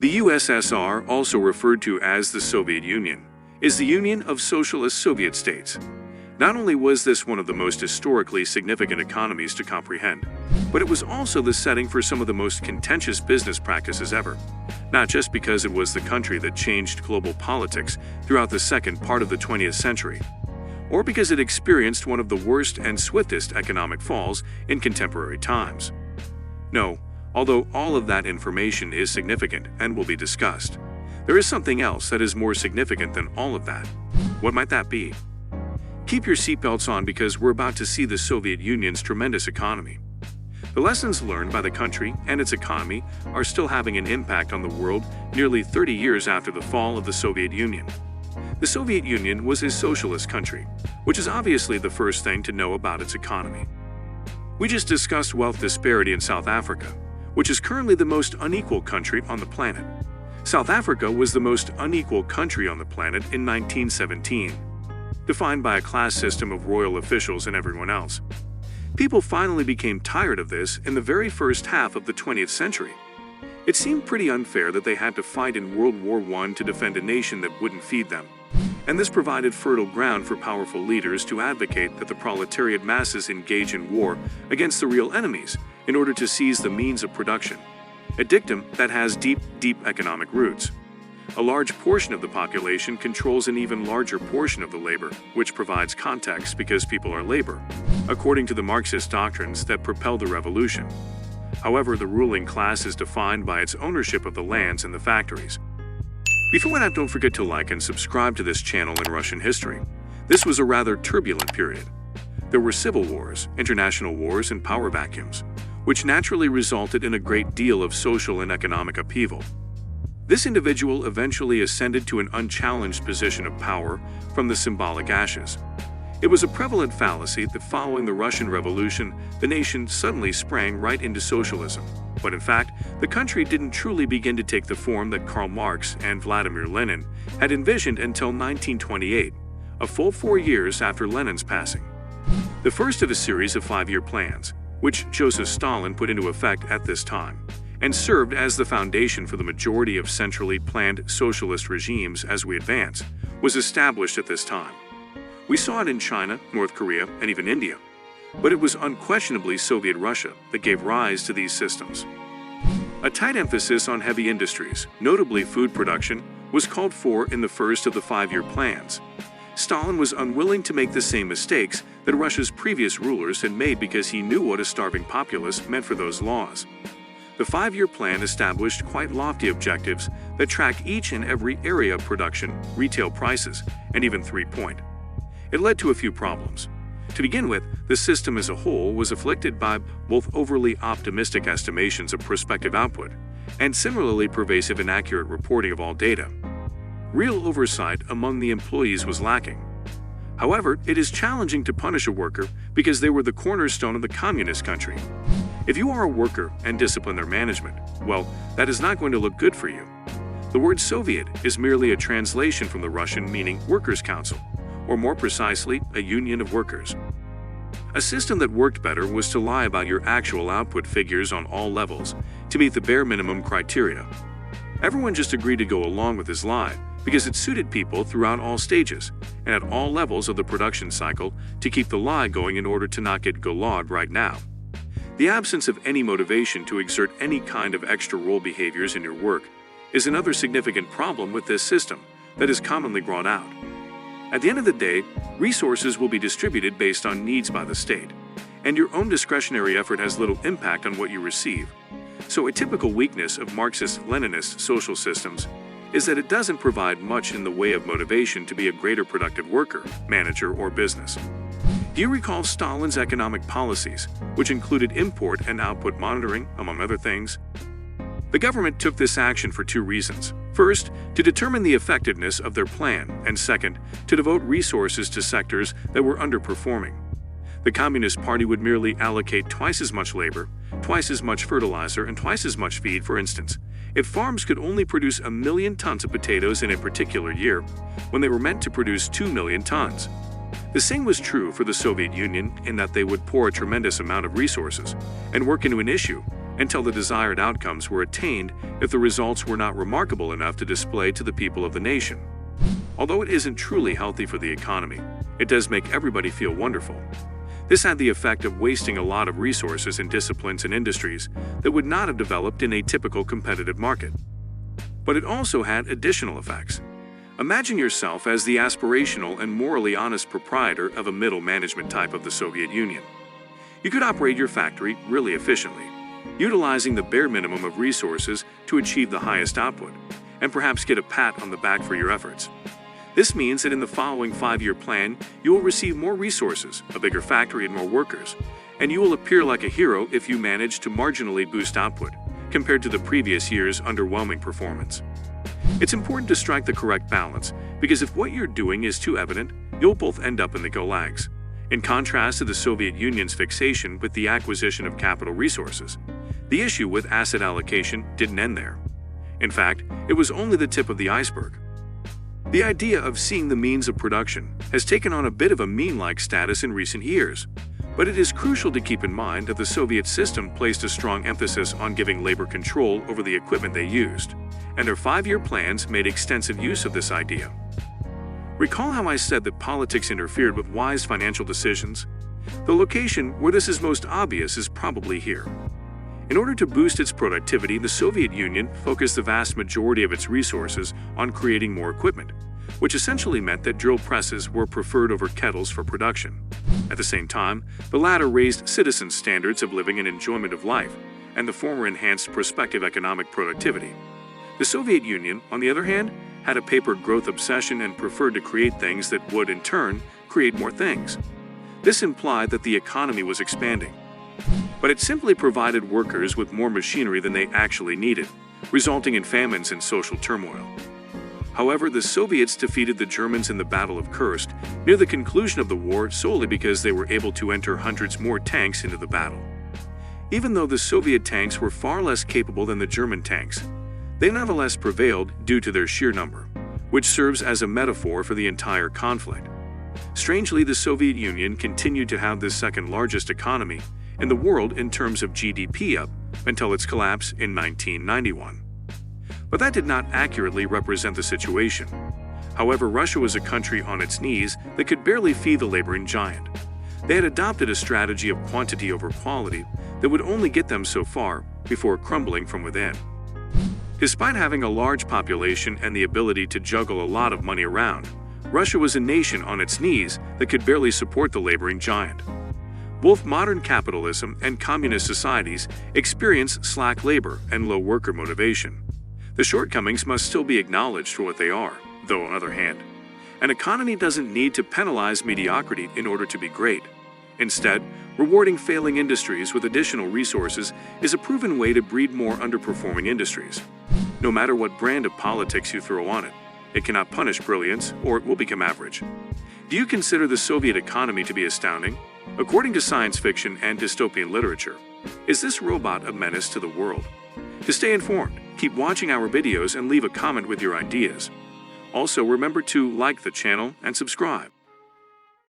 The USSR, also referred to as the Soviet Union, is the Union of Socialist Soviet States. Not only was this one of the most historically significant economies to comprehend, but it was also the setting for some of the most contentious business practices ever, not just because it was the country that changed global politics throughout the second part of the 20th century, or because it experienced one of the worst and swiftest economic falls in contemporary times. No, although all of that information is significant and will be discussed, there is something else that is more significant than all of that. What might that be? Keep your seatbelts on because we're about to see the Soviet Union's tremendous economy. The lessons learned by the country and its economy are still having an impact on the world nearly 30 years after the fall of the Soviet Union. The Soviet Union was a socialist country, which is obviously the first thing to know about its economy. We just discussed wealth disparity in South Africa, which is currently the most unequal country on the planet. South Africa was the most unequal country on the planet in 1917, defined by a class system of royal officials and everyone else. People finally became tired of this in the very first half of the 20th century. It seemed pretty unfair that they had to fight in World War I to defend a nation that wouldn't feed them. And this provided fertile ground for powerful leaders to advocate that the proletariat masses engage in war against the real enemies in order to seize the means of production, a dictum that has deep economic roots. A large portion of the population controls an even larger portion of the labor, which provides context because people are labor, according to the Marxist doctrines that propelled the revolution. However, the ruling class is defined by its ownership of the lands and the factories. Before that, don't forget to like and subscribe to this channel in Russian history. This was a rather turbulent period. There were civil wars, international wars, and power vacuums, which naturally resulted in a great deal of social and economic upheaval. This individual eventually ascended to an unchallenged position of power from the symbolic ashes. It was a prevalent fallacy that following the Russian Revolution, the nation suddenly sprang right into socialism. But in fact, the country didn't truly begin to take the form that Karl Marx and Vladimir Lenin had envisioned until 1928, a full 4 years after Lenin's passing. The first of a series of 5-year plans, which Joseph Stalin put into effect at this time, and served as the foundation for the majority of centrally planned socialist regimes as we advance, was established at this time. We saw it in China, North Korea, and even India, but it was unquestionably Soviet Russia that gave rise to these systems. A tight emphasis on heavy industries, notably food production, was called for in the first of the 5-year plans. Stalin was unwilling to make the same mistakes that Russia's previous rulers had made because he knew what a starving populace meant for those laws. The 5-year plan established quite lofty objectives that track each and every area of production, retail prices, and even 3-point. It led to a few problems. To begin with, the system as a whole was afflicted by both overly optimistic estimations of prospective output and similarly pervasive inaccurate reporting of all data. Real oversight among the employees was lacking. However, it is challenging to punish a worker because they were the cornerstone of the communist country. If you are a worker and discipline their management, well, that is not going to look good for you. The word Soviet is merely a translation from the Russian meaning Workers' Council, or more precisely, a union of workers. A system that worked better was to lie about your actual output figures on all levels to meet the bare minimum criteria. Everyone just agreed to go along with this lie because it suited people throughout all stages and at all levels of the production cycle to keep the lie going in order to not get gulagged right now. The absence of any motivation to exert any kind of extra role behaviors in your work is another significant problem with this system that is commonly brought out. At the end of the day, resources will be distributed based on needs by the state, and your own discretionary effort has little impact on what you receive. So a typical weakness of Marxist-Leninist social systems is that it doesn't provide much in the way of motivation to be a greater productive worker, manager, or business. Do you recall Stalin's economic policies, which included import and output monitoring, among other things? The government took this action for 2 reasons. First, to determine the effectiveness of their plan, and second, to devote resources to sectors that were underperforming. The Communist Party would merely allocate twice as much labor, twice as much fertilizer, and twice as much feed, for instance, if farms could only produce 1 million tons of potatoes in a particular year, when they were meant to produce 2 million tons. The same was true for the Soviet Union in that they would pour a tremendous amount of resources and work into an issue until the desired outcomes were attained if the results were not remarkable enough to display to the people of the nation. Although it isn't truly healthy for the economy, it does make everybody feel wonderful. This had the effect of wasting a lot of resources in disciplines and industries that would not have developed in a typical competitive market. But it also had additional effects. Imagine yourself as the aspirational and morally honest proprietor of a middle management type of the Soviet Union. You could operate your factory really efficiently, utilizing the bare minimum of resources to achieve the highest output, and perhaps get a pat on the back for your efforts. This means that in the following 5-year plan, you will receive more resources, a bigger factory and more workers, and you will appear like a hero if you manage to marginally boost output compared to the previous year's underwhelming performance. It's important to strike the correct balance, because if what you're doing is too evident, you'll both end up in the gulags. In contrast to the Soviet Union's fixation with the acquisition of capital resources, the issue with asset allocation didn't end there. In fact, it was only the tip of the iceberg. The idea of seeing the means of production has taken on a bit of a meme-like status in recent years, but it is crucial to keep in mind that the Soviet system placed a strong emphasis on giving labor control over the equipment they used, and their 5-year plans made extensive use of this idea. Recall how I said that politics interfered with wise financial decisions? The location where this is most obvious is probably here. In order to boost its productivity, the Soviet Union focused the vast majority of its resources on creating more equipment, which essentially meant that drill presses were preferred over kettles for production. At the same time, the latter raised citizens' standards of living and enjoyment of life, and the former enhanced prospective economic productivity. The Soviet Union, on the other hand, had a paper growth obsession and preferred to create things that would, in turn, create more things. This implied that the economy was expanding. But it simply provided workers with more machinery than they actually needed, resulting in famines and social turmoil. However, the Soviets defeated the Germans in the Battle of Kursk near the conclusion of the war solely because they were able to enter hundreds more tanks into the battle. Even though the Soviet tanks were far less capable than the German tanks, they nevertheless prevailed due to their sheer number, which serves as a metaphor for the entire conflict. Strangely, the Soviet Union continued to have the second largest economy in the world in terms of GDP up until its collapse in 1991. But that did not accurately represent the situation. However, Russia was a country on its knees that could barely feed the laboring giant. They had adopted a strategy of quantity over quality that would only get them so far before crumbling from within. Despite having a large population and the ability to juggle a lot of money around, Russia was a nation on its knees that could barely support the laboring giant. Both modern capitalism and communist societies experience slack labor and low worker motivation. The shortcomings must still be acknowledged for what they are, though on the other hand, an economy doesn't need to penalize mediocrity in order to be great. Instead, rewarding failing industries with additional resources is a proven way to breed more underperforming industries. No matter what brand of politics you throw on it, it cannot punish brilliance or it will become average. Do you consider the Soviet economy to be astounding? According to science fiction and dystopian literature, is this robot a menace to the world? To stay informed, keep watching our videos and leave a comment with your ideas. Also, remember to like the channel and subscribe.